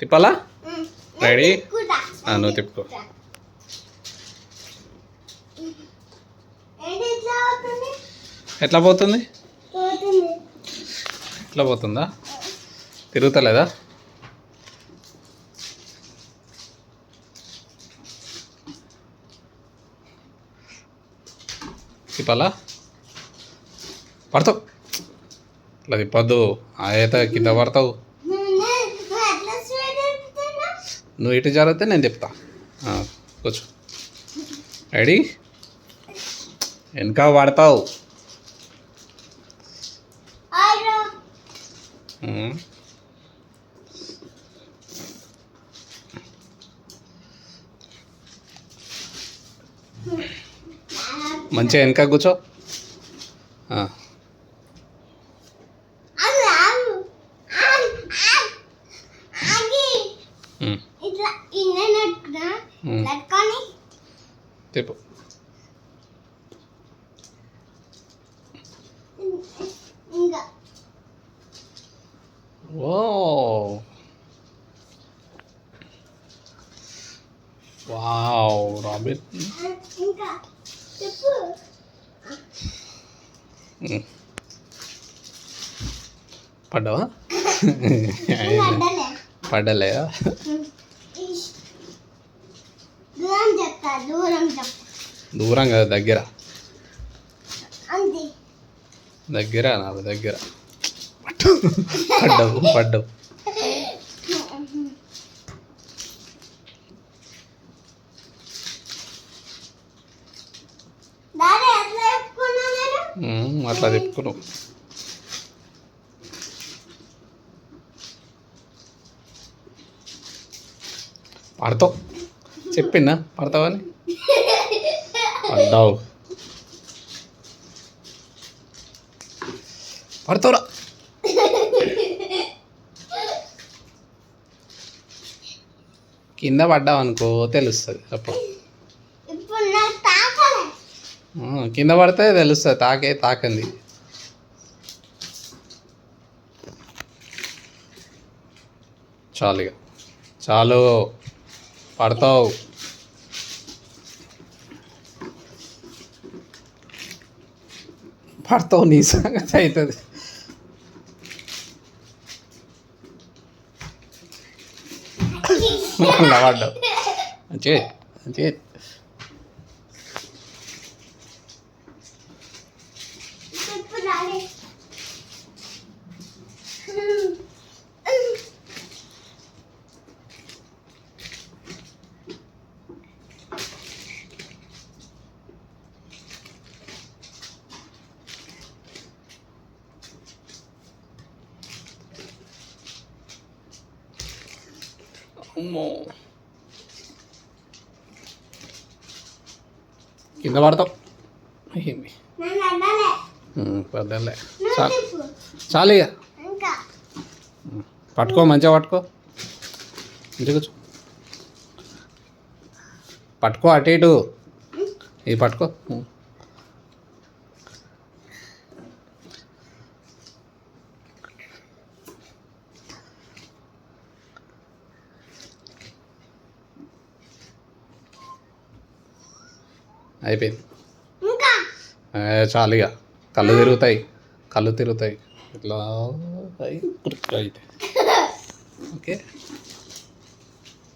తిప్పాలా? Ready? నువ్వు తిప్పుకో. ఎట్లా పోతుంది? ఎట్లా పోతుందా? తిరుగుతలేదా? తిప్పాలా? పడతావు. ఇట్లా తిప్పద్దు, అయితే కింద పడతావు. నువ్వు ఇటు జరిగితే నేను చెప్తా. కూర్చో. రెడీ? వెనక పడతావు. మంచిగా వెనక కూర్చో. తిప్పు. ఓ వావ్ రాబిన్. పడ్డావా? పడ్డలేదా? దూరం కదా, దగ్గర దగ్గర నాకు దగ్గర. పడ్డావు పడ్డావు. అట్లా తిప్పుకున్నావు. పడతావు. చెప్పిందా పడతావని? పడ్డావు. పడతావురా. కింద పడ్డావు అనుకో తెలుస్తుంది అప్పుడు. కింద పడితే తెలుస్తుంది తాకంది. చాలు ఇక చాలు. పడతావు. పడతావు, నీ సంగతి అవుతుంది. మళ్ళా పడ్డావు. మంచిగా మంచిగా. కింద పడతావు. పడ్డలే. చాలు ఇక. పట్టుకో, మంచిగా పట్టుకో. మంచిగా కూర్చో. పట్టుకో, అటు ఇటు ఇది పట్టుకో. అయిపోయింది. చాలు ఇక. కళ్ళు తిరుగుతాయి ఇట్లా అయితే. ఓకే.